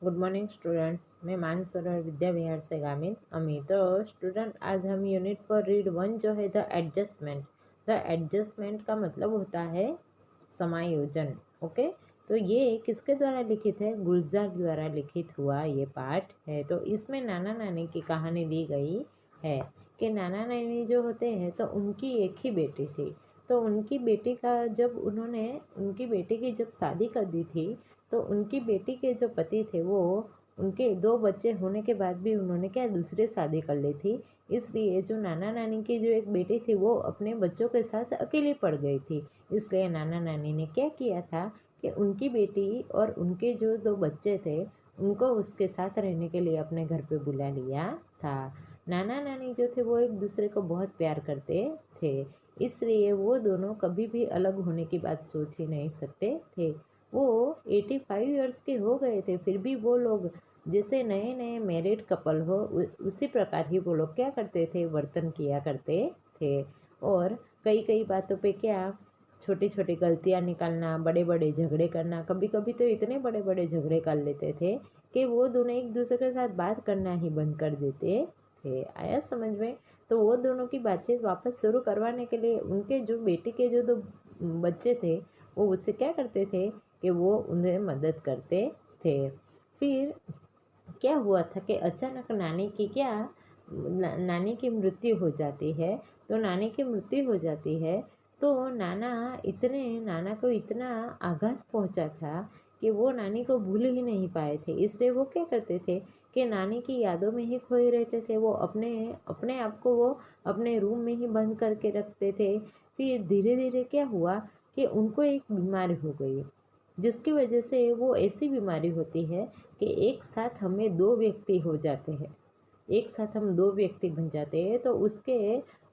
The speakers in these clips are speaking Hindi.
Good morning students. मैं मानसरोवर विद्या विहार से गामित अमी। तो स्टूडेंट, आज हम यूनिट फॉर रीड वन जो है द एडजस्टमेंट। द एडजस्टमेंट का मतलब होता है समायोजन। ओके, तो ये किसके द्वारा लिखित है? गुलजार द्वारा लिखित हुआ ये पाठ है। तो इसमें नाना नानी की कहानी दी गई है कि नाना नानी जो होते हैं तो उनकी एक ही बेटी थी। तो उनकी बेटी का जब उन्होंने उनकी बेटी की जब शादी कर दी थी तो उनकी बेटी के जो पति थे वो उनके दो बच्चे होने के बाद भी उन्होंने क्या दूसरे शादी कर ली थी। इसलिए जो नाना नानी की जो एक बेटी थी वो अपने बच्चों के साथ अकेली पड़ गई थी। इसलिए नाना नानी ने क्या किया था कि उनकी बेटी और उनके जो दो बच्चे थे उनको उसके साथ रहने के लिए अपने घर पे बुला लिया था। नाना नानी जो थे वो एक दूसरे को बहुत प्यार करते थे, इसलिए वो दोनों कभी भी अलग होने की बात सोच ही नहीं सकते थे। वो 85 ईयर्स के हो गए थे, फिर भी वो लोग जैसे नए नए मैरिड कपल हो उसी प्रकार ही वो लोग क्या करते थे, वर्तन किया करते थे। और कई कई बातों पे क्या छोटी छोटी गलतियां निकालना, बड़े बड़े झगड़े करना, कभी कभी तो इतने बड़े बड़े झगड़े कर लेते थे कि वो दोनों एक दूसरे के साथ बात करना ही बंद कर देते थे। आया समझ में? तो वो दोनों की बातचीत वापस शुरू करवाने के लिए उनके जो बेटी के जो दो बच्चे थे वो उससे क्या करते थे कि वो उन्हें मदद करते थे। फिर क्या हुआ था कि अचानक नानी की क्या नानी की मृत्यु हो जाती है। तो नानी की मृत्यु हो जाती है तो नाना को इतना आघात पहुंचा था कि वो नानी को भूल ही नहीं पाए थे। इसलिए वो क्या करते थे कि नानी की यादों में ही खोए रहते थे। वो अपने अपने आप को वो अपने रूम में ही बंद करके रखते थे। फिर धीरे धीरे क्या हुआ कि उनको एक बीमारी हो गई, जिसकी वजह से वो ऐसी बीमारी होती है कि एक साथ हमें दो व्यक्ति हो जाते हैं, एक साथ हम दो व्यक्ति बन जाते हैं। तो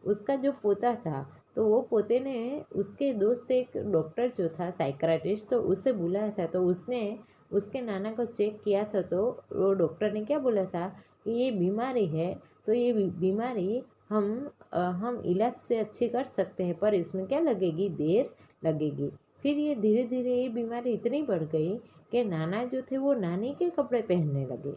उसका जो पोता था तो वो पोते ने उसके दोस्त एक डॉक्टर जो था साइकियाट्रिस्ट, तो उसे बुलाया था। तो उसने उसके नाना को चेक किया था। तो वो डॉक्टर ने क्या बोला था कि ये बीमारी है, तो ये बीमारी हम इलाज से अच्छी कर सकते हैं, पर इसमें क्या लगेगी, देर लगेगी। फिर ये धीरे धीरे ये बीमारी इतनी बढ़ गई कि नाना जो थे वो नानी के कपड़े पहनने लगे,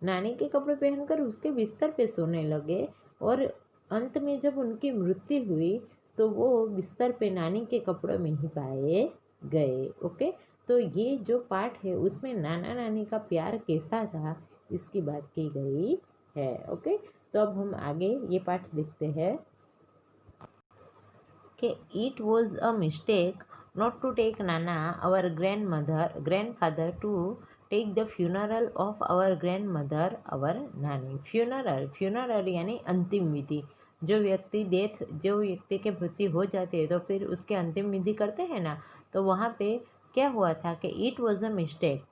नानी के कपड़े पहनकर उसके बिस्तर पे सोने लगे। और अंत में जब उनकी मृत्यु हुई तो वो बिस्तर पे नानी के कपड़ों में ही पाए गए। ओके, तो ये जो पाठ है उसमें नाना नानी का प्यार कैसा था इसकी बात की गई है। ओके, तो अब हम आगे ये पाठ देखते हैं कि it was a mistake not to take Nana our grandfather to take the funeral of our grandmother our Nani. Funeral यानी अंतिम विधि। जो व्यक्ति के मृत्यु हो जाती है तो फिर उसके अंतिम विधि करते हैं ना। तो वहाँ पे क्या हुआ था कि it was a mistake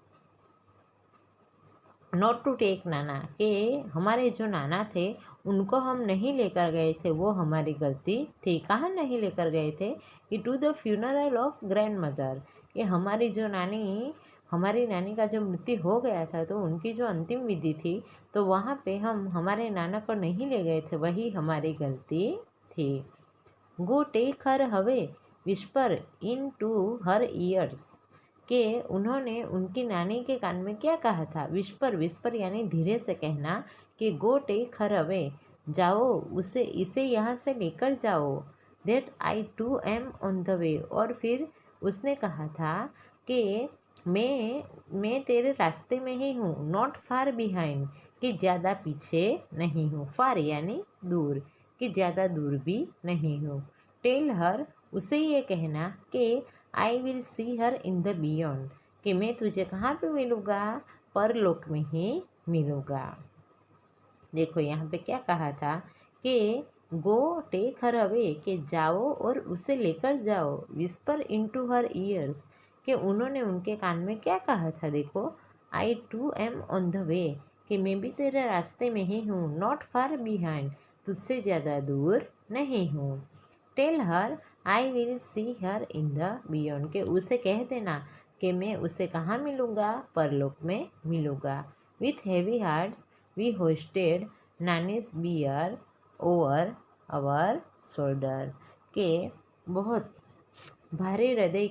not to take नाना, कि हमारे जो नाना थे उनको हम नहीं लेकर गए थे, वो हमारी गलती थी। कहाँ नहीं लेकर गए थे कि to the funeral of grandmother, कि हमारी नानी का जो मृत्यु हो गया था तो उनकी जो अंतिम विधि थी तो वहाँ पे हम हमारे नाना को नहीं ले गए थे, वही हमारी गलती थी। गो take her have whisper into her ears, कि उन्होंने उनकी नानी के कान में क्या कहा था? विस्पर, विस्पर यानी धीरे से कहना कि गो टेक हर अवे, जाओ इसे यहाँ से लेकर जाओ। That I too am on the way, और फिर उसने कहा था कि मैं तेरे रास्ते में ही हूँ। नॉट फार बिहाइंड, कि ज़्यादा पीछे नहीं हूँ। फार यानी दूर, कि ज़्यादा दूर भी नहीं हूँ। टेल हर, उसे ये कहना कि आई will see her in the beyond, कि मैं तुझे कहाँ पे मिलूँगा? परलोक में ही मिलूँगा। देखो यहाँ पे क्या कहा था कि गो टेक हर अवे, कि जाओ और उसे लेकर जाओ। विस्पर इनटू हर ईयर्स, कि उन्होंने उनके कान में क्या कहा था? देखो, I too am on the way, कि मैं भी तेरे रास्ते में ही हूँ। नॉट फार बिहाइंड, तुझसे ज़्यादा दूर नहीं हूँ। Tell her I will see her in the beyond, के उसे कह देना कि मैं उसे कहाँ मिलूँगा? परलोक में मिलूँगा। With heavy hearts we hoisted Nani's bier over our shoulder, के बहुत भारे हृदय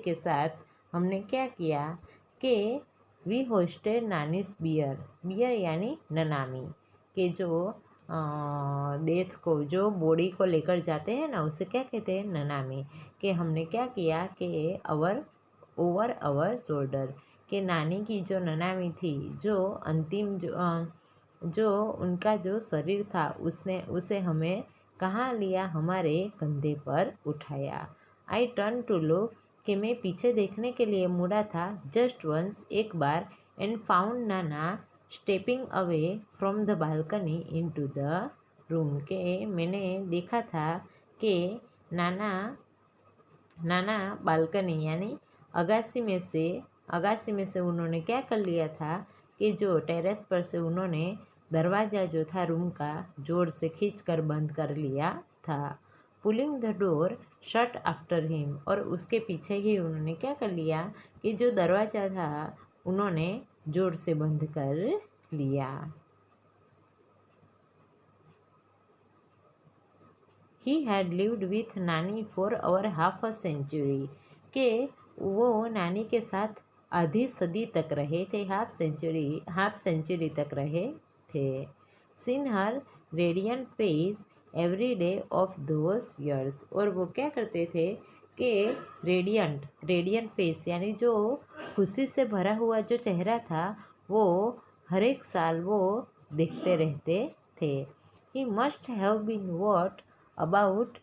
के साथ हमने क्या किया कि वी होस्टेड नानीस बियर यानी ननामी, कि जो डेथ को, जो बॉडी को लेकर जाते हैं ना, उसे क्या कहते हैं, ननामी। कि हमने क्या किया कि ओवर अवर शोल्डर, कि नानी की जो ननामी थी, जो अंतिम जो उनका जो शरीर था, उसे हमें कहाँ लिया, हमारे कंधे पर उठाया। आई टर्न टू लुक, कि मैं पीछे देखने के लिए मुड़ा था, जस्ट वंस, एक बार, and found Nana stepping away from the balcony into the room, के मैंने देखा था कि नाना नाना बालकनी यानी अगासी में से उन्होंने क्या कर लिया था कि जो टेरेस पर से उन्होंने दरवाज़ा जो था रूम का जोर से खींचकर बंद कर लिया था। Pulling the door shut after him, और उसके पीछे ही उन्होंने क्या कर लिया कि जो दरवाज़ा था उन्होंने जोर से बंद कर लिया। ही हैड लिव्ड विथ नानी for over half a century, के वो नानी के साथ आधी सदी तक रहे थे, हाफ सेंचुरी तक रहे थे। Scene her radiant face every day of those years, और वो क्या करते थे कि रेडियंट फेस यानी जो खुशी से भरा हुआ जो चेहरा था, वो हर एक साल वो देखते रहते थे। He must have been what about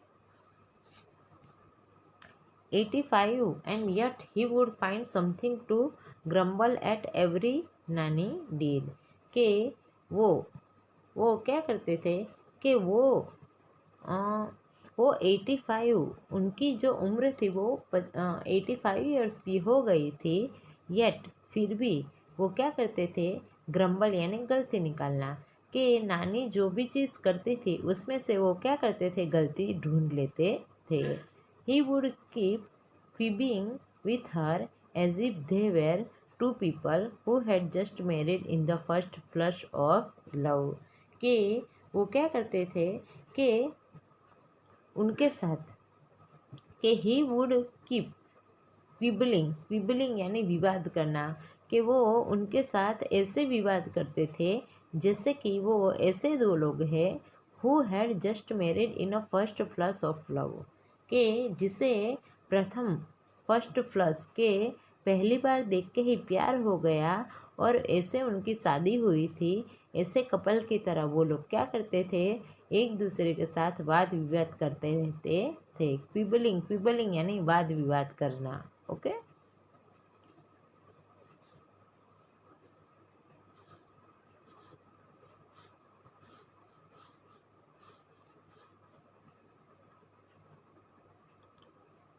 85, and yet he would find something to grumble at every नानी did, के वो क्या करते थे कि वो 85, उनकी जो उम्र थी वो 85 ईयर्स की हो गई थी, येट फिर भी वो क्या करते थे, ग्रम्बल यानी गलती निकालना, कि नानी जो भी चीज़ करती थी उसमें से वो क्या करते थे, गलती ढूंढ लेते थे। He would keep quibbling with her as if they were two people who had just married in the first flush of love, कि वो क्या करते थे कि उनके साथ कि ही वुड कीप क्विबलिंग यानी विवाद करना, कि वो उनके साथ ऐसे विवाद करते थे जैसे कि वो ऐसे दो लोग हैं who had just married in a first flush of love, के जिसे प्रथम फर्स्ट फ्लश के पहली बार देख के ही प्यार हो गया और ऐसे उनकी शादी हुई थी, ऐसे कपल की तरह वो लोग क्या करते थे, एक दूसरे के साथ वाद विवाद करते रहते थे। क्विबलिंग यानी वाद विवाद करना। ओके,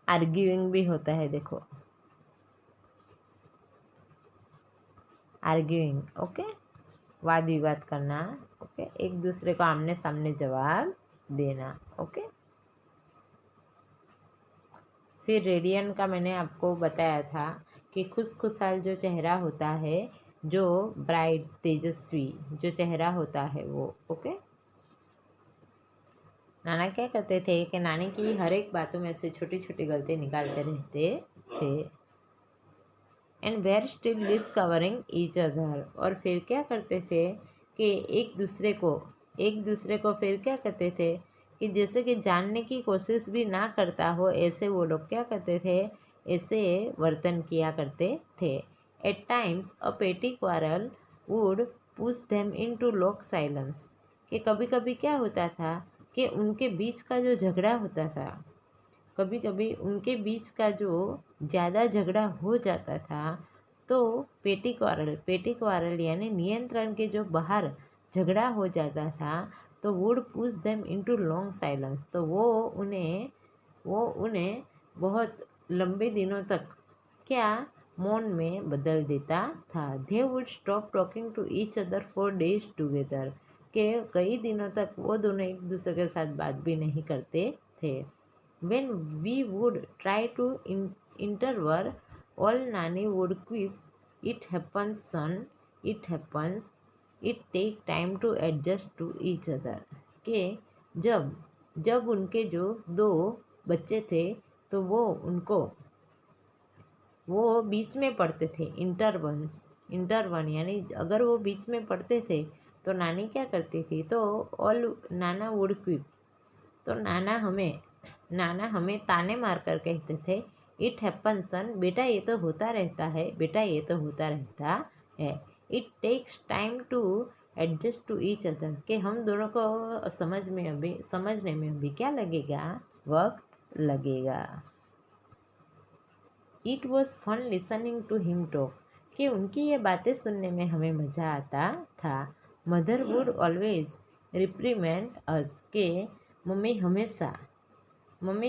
आर्ग्यूइंग भी होता है, देखो आर्ग्यूइंग, ओके, वाद विवाद करना, ओके, एक दूसरे को आमने सामने जवाब देना। ओके, फिर रेडियन का मैंने आपको बताया था कि खुशहाल जो चेहरा होता है, जो ब्राइट तेजस्वी जो चेहरा होता है वो। ओके, नाना क्या करते थे कि नानी की हर एक बातों में से छोटी छोटी गलती निकालते रहते थे। And were still discovering each other, और फिर क्या करते थे कि एक दूसरे को फिर क्या करते थे कि जैसे कि जानने की कोशिश भी ना करता हो, ऐसे वो लोग क्या करते थे, ऐसे वर्तन किया करते थे। Eight times a petty quarrel would push them into lock silence, कि कभी कभी क्या होता था कि उनके बीच का जो झगड़ा होता था, कभी कभी उनके बीच का जो ज़्यादा झगड़ा हो जाता था, तो पेटी क्वारल यानी नियंत्रण के जो बाहर झगड़ा हो जाता था, तो would push them into long silence, तो वो उन्हें बहुत लंबे दिनों तक क्या मौन में बदल देता था। They would stop talking to each other for days together, के कई दिनों तक वो दोनों एक दूसरे के साथ बात भी नहीं करते थे। When we would try to intervene, all Nani would quip, "It happens, son, it happens, it take time to adjust to each other." के जब उनके जो दो बच्चे थे, तो वो उनको वो बीच में पढ़ते थे, इंटरवन यानी अगर वो बीच में पढ़ते थे तो नानी क्या करती थी, तो ऑल नाना वुड क्विप, तो नाना हमें ताने मार कर कहते थे, इट हैपन सन, बेटा ये तो होता रहता है, बेटा ये तो होता रहता है। It takes time to adjust to each other, कि हम दोनों को समझने में अभी क्या लगेगा, वक्त लगेगा। It was fun listening to him talk, कि उनकी ये बातें सुनने में हमें मज़ा आता था। मदर वुड ऑलवेज रिप्रीमेंड अस, के मम्मी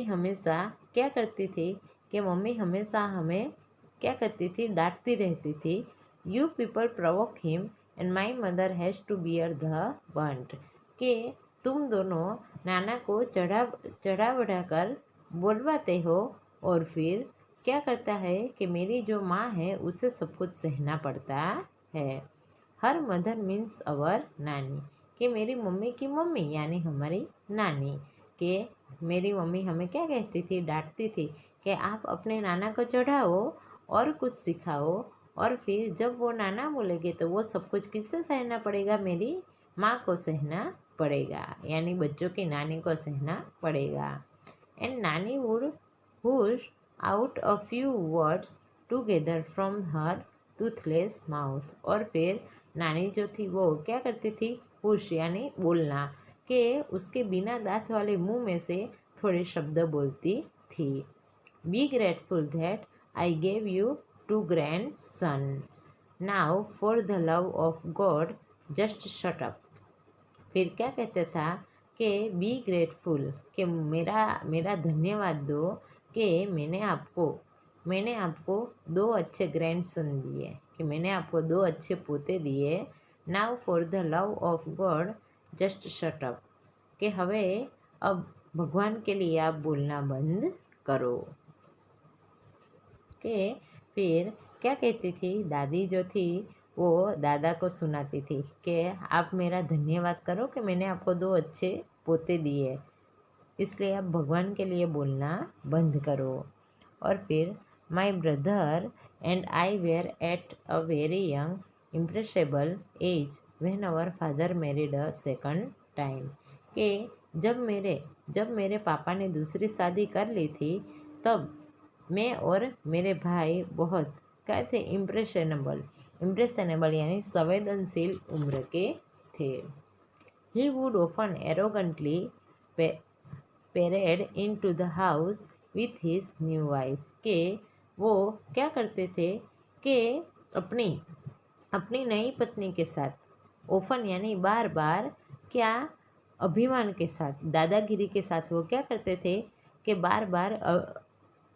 हमेशा क्या करती थी, कि मम्मी हमेशा हमें क्या करती थी, डांटती रहती थी। You people provoke him and my mother has to bear the brunt, कि तुम दोनों नाना को चढ़ा बढ़ा कर बोलवाते हो और फिर क्या करता है कि मेरी जो माँ है उसे सब कुछ सहना पड़ता है। हर मदर मीन्स अवर नानी, कि मेरी मम्मी की मम्मी यानी हमारी नानी, कि मेरी मम्मी हमें क्या कहती थी, डांटती थी कि आप अपने नाना को चढ़ाओ और कुछ सिखाओ, और फिर जब वो नाना बोलेंगे तो वो सब कुछ किससे सहना पड़ेगा, मेरी माँ को सहना पड़ेगा, यानी बच्चों की नानी को सहना पड़ेगा। And Nani would hush out a few words together from her toothless mouth, और फिर नानी जो थी वो क्या करती थी, हुश यानी बोलना, कि उसके बिना दांत वाले मुंह में से थोड़े शब्द बोलती थी। Be grateful that I gave you two grandson, now for the love of God just shut up. फिर क्या कहते था कि बी ग्रेटफुल, कि मेरा धन्यवाद दो, कि मैंने आपको 2 अच्छे ग्रैंडसन दिए, कि मैंने आपको 2 अच्छे पोते दिए। Now for the love of God just shut up, कि हवे अब भगवान के लिए आप बोलना बंद करो। कि फिर क्या कहती थी, दादी जो थी वो दादा को सुनाती थी कि आप मेरा धन्यवाद करो कि मैंने आपको 2 अच्छे पोते दिए, इसलिए आप भगवान के लिए बोलना बंद करो। और फिर my brother and I were at a very young impressionable age when our father married a second time, कि जब मेरे पापा ने दूसरी शादी कर ली थी तब मैं और मेरे भाई बहुत क्या थे, इम्प्रेशनेबल यानी संवेदनशील उम्र के थे। He would open arrogantly parade into the house with his new wife, के वो क्या करते थे कि अपनी अपनी नई पत्नी के साथ ओपन यानी बार बार क्या, अभिमान के साथ, दादागिरी के साथ वो क्या करते थे कि बार बार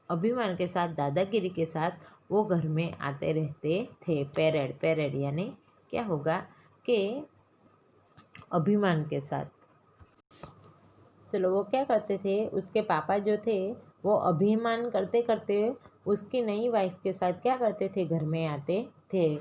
अभिमान के साथ, दादागिरी के साथ वो घर में आते रहते थे। पेरेड यानी क्या होगा कि अभिमान के साथ। चलो वो क्या करते थे, उसके पापा जो थे वो अभिमान करते करते उसकी नई वाइफ के साथ क्या करते थे, घर में आते थे।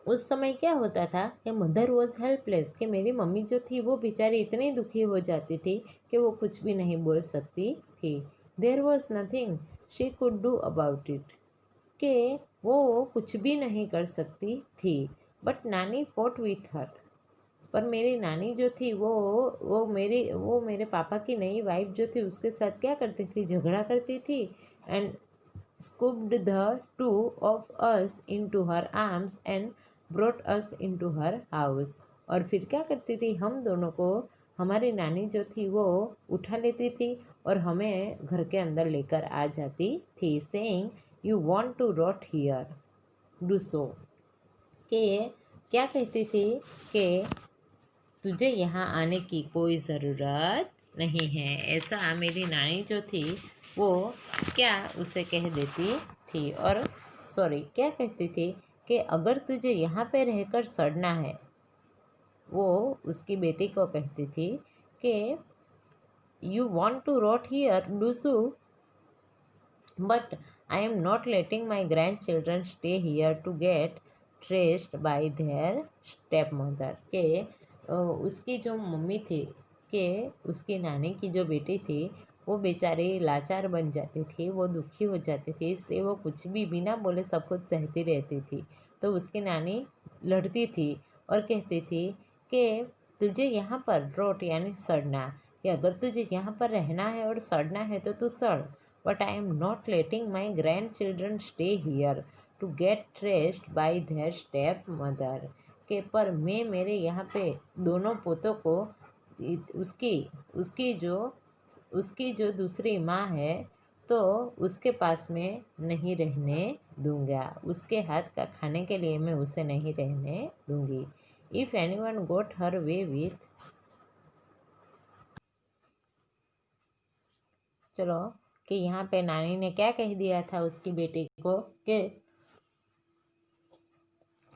उस समय क्या होता था कि मदर वॉज हेल्पलेस, कि मेरी मम्मी जो थी वो बेचारी इतनी दुखी हो जाती थी कि वो कुछ भी नहीं बोल सकती थी। There was nothing she could do about it, कि वो कुछ भी नहीं कर सकती थी। बट नानी फॉट विथ हर, पर मेरी नानी जो थी वो मेरे पापा की नई वाइफ जो थी उसके साथ क्या करती थी, झगड़ा करती थी। And scooped the two of us into her arms and brought us into her house, और फिर क्या करती थी, हम दोनों को हमारी नानी जो थी वो उठा लेती थी और हमें घर के अंदर लेकर आ जाती थी। Saying you want to rot here do so, कि क्या कहती थी कि तुझे यहाँ आने की कोई ज़रूरत नहीं है, ऐसा मेरी नानी जो थी वो क्या उसे कह देती थी। और क्या कहती थी कि अगर तुझे यहाँ पे रहकर सड़ना है, वो उसकी बेटी को कहती थी कि you want to rot here do so, but I am not letting my grandchildren stay here to get traced by their stepmother, के उसकी जो मम्मी थी, कि उसकी नानी की जो बेटी थी वो बेचारे लाचार बन जाते थे, वो दुखी हो जाते थे, इसलिए वो कुछ भी बिना बोले सब कुछ सहती रहती थी। तो उसकी नानी लड़ती थी और कहती थी कि तुझे यहाँ पर रोट यानी सड़ना, कि अगर तुझे यहाँ पर रहना है और सड़ना है तो तू सड़, but I am not letting my grandchildren stay here to get traced by their stepmother, के पर मैं मेरे यहाँ पे दोनों पोतों को उसकी उसकी जो उसकी जो दूसरी माँ है तो उसके पास में नहीं रहने दूंगा, उसके हाथ का खाने के लिए मैं उसे नहीं रहने दूंगी। If anyone got her way with, चलो, कि यहाँ पे नानी ने क्या कह दिया था उसकी बेटी को कि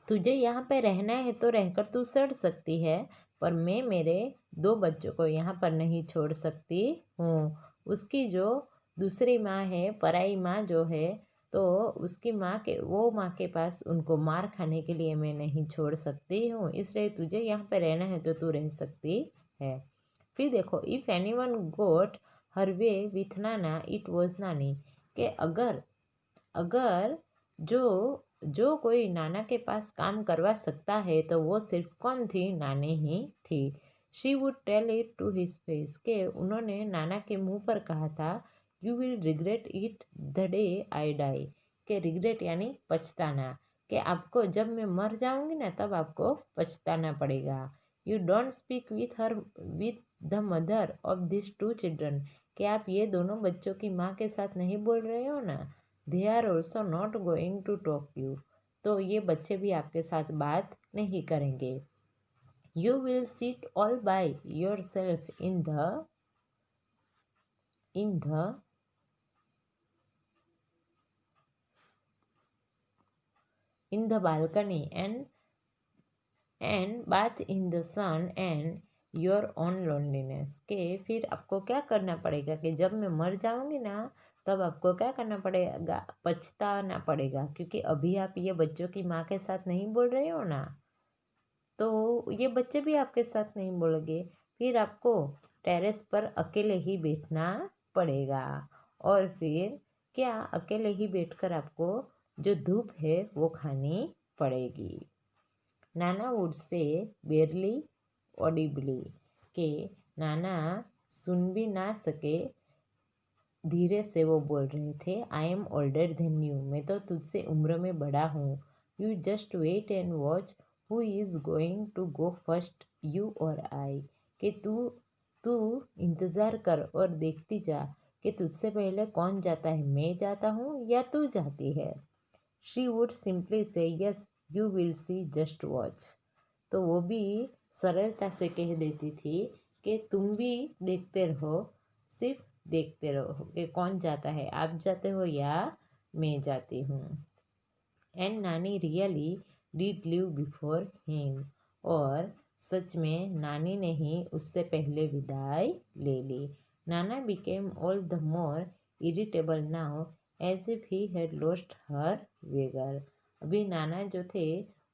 तुझे यहाँ पे रहना है तो रहकर तू सड़ सकती है, पर मैं मेरे दो बच्चों को यहाँ पर नहीं छोड़ सकती हूँ। उसकी जो दूसरी माँ है, पराई माँ जो है, तो उसकी माँ के पास उनको मार खाने के लिए मैं नहीं छोड़ सकती हूँ, इसलिए तुझे यहाँ पे रहना है तो तू रह सकती है। फिर देखो, if anyone got her way with नाना इट वॉज नानी, कि अगर अगर जो जो कोई नाना के पास काम करवा सकता है तो वो सिर्फ कौन थी? नानी ही थी। She would tell it to his face, के उन्होंने नाना के मुंह पर कहा था, you will regret it the day I die, के रिग्रेट यानी पछताना, कि आपको जब मैं मर जाऊंगी ना तब आपको पछताना पड़ेगा। You don't speak with the mother of this two children, कि आप ये दोनों बच्चों की माँ के साथ नहीं बोल रहे हो ना। They are also not going to talk you, तो ये बच्चे भी आपके साथ बात नहीं करेंगे। You will sit all by yourself in the in the balcony and bath in the sun and your own loneliness, के फिर आपको क्या करना पड़ेगा कि जब मैं मर जाऊंगी ना तब आपको क्या करना पड़ेगा? पछताना पड़ेगा, क्योंकि अभी आप ये बच्चों की माँ के साथ नहीं बोल रहे हो ना, तो ये बच्चे भी आपके साथ नहीं बोलेंगे। फिर आपको टेरेस पर अकेले ही बैठना पड़ेगा, और फिर क्या अकेले ही बैठकर आपको जो धूप है वो खानी पड़ेगी। नाना वुड से बेरली ऑडिबली, के नाना सुन भी ना सके, धीरे से वो बोल रहे थे, I am older than you, मैं तो तुझसे उम्र में बड़ा हूँ। You just wait and watch who is going to go first, you और आई, कि तू तू इंतज़ार कर और देखती जा कि तुझसे पहले कौन जाता है, मैं जाता हूँ या तू जाती है। शी वुड सिंपली से yes you will see just watch, तो वो भी सरलता से कह देती थी कि तुम भी देखते रहो, सिर्फ देखते रहो कि कौन जाता है, आप जाते हो या मैं जाती हूँ। एंड नानी really did live before him, और सच में नानी ने ही उससे पहले विदाई ले ली। Nana became all the more irritable now as if he had lost her vigour, अभी नाना जो थे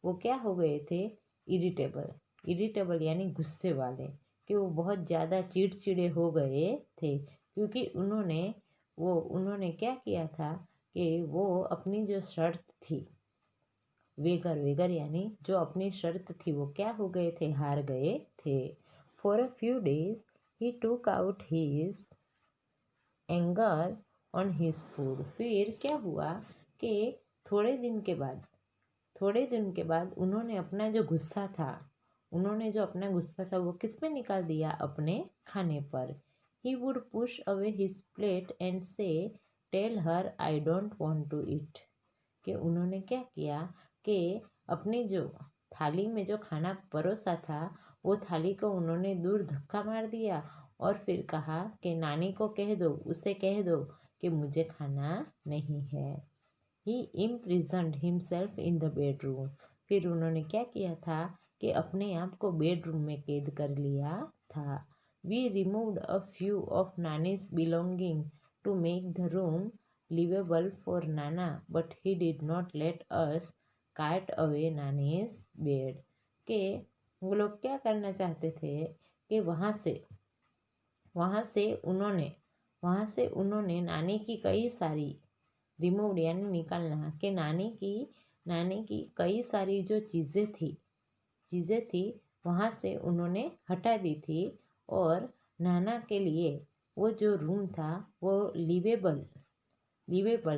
वो क्या हो गए थे? इरिटेबल, इरिटेबल यानी गुस्से वाले, कि वो बहुत ज़्यादा चिड़चिड़े हो गए थे, क्योंकि उन्होंने क्या किया था कि वो अपनी जो शर्त थी, वेगर वेगर यानी जो अपनी शर्त थी, वो क्या हो गए थे? हार गए थे। For a few days he took out his anger on his food, फिर क्या हुआ कि थोड़े दिन के बाद उन्होंने अपना गुस्सा था वो किस पे निकाल दिया? अपने खाने पर। He would push away his plate and say, tell her I don't want to eat, कि उन्होंने क्या किया कि अपनी जो थाली में जो खाना परोसा था वो थाली को उन्होंने दूर धक्का मार दिया और फिर कहा कि नानी को कह दो, उसे कह दो कि मुझे खाना नहीं है। He imprisoned himself in the bedroom, फिर उन्होंने क्या किया था कि अपने आप को बेडरूम में कैद कर लिया था। We removed a few of Nani's belonging to make the room livable for Nana, but he did not let us cart away Nani's bed, के वो लोग क्या करना चाहते थे कि वहाँ से उन्होंने वहाँ से उन्होंने नानी की कई सारी रिमूव्ड यानी निकालना कि नानी की कई सारी जो चीज़ें थी वहाँ से उन्होंने हटा दी थी और नाना के लिए वो जो रूम था वो लिवेबल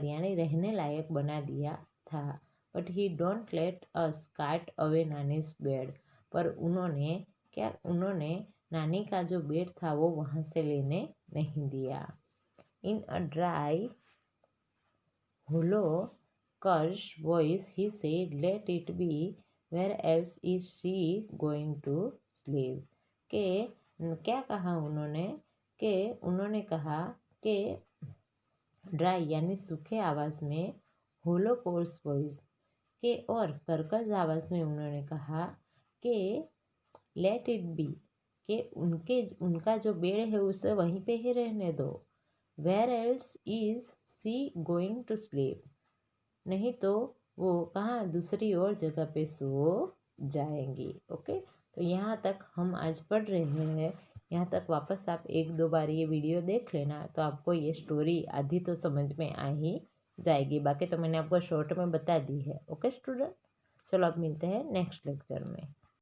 यानी रहने लायक बना दिया था। But he don't let us काट अवे नानीज बेड। पर उन्होंने नानी का जो बेड था वो वहाँ से लेने नहीं दिया। In a dry hollow curse voice he said, let it be, where else is she going to sleep? के क्या कहा उन्होंने कि उन्होंने कहा कि ड्राई यानी सूखे आवाज़ में, होलो कोर्स वॉइस के और कर्कश आवाज़ में उन्होंने कहा कि लेट इट बी कि उनका जो बेड है उसे वहीं पे ही रहने दो। Where else is she going to sleep, नहीं तो वो कहाँ दूसरी और जगह पे सो जाएंगी। ओके, तो यहाँ तक हम आज पढ़ रहे हैं। यहाँ तक वापस आप एक दो बार ये वीडियो देख लेना तो आपको ये स्टोरी आधी तो समझ में आ ही जाएगी, बाकी तो मैंने आपको शॉर्ट में बता दी है। ओके स्टूडेंट, चलो अब मिलते हैं नेक्स्ट लेक्चर में।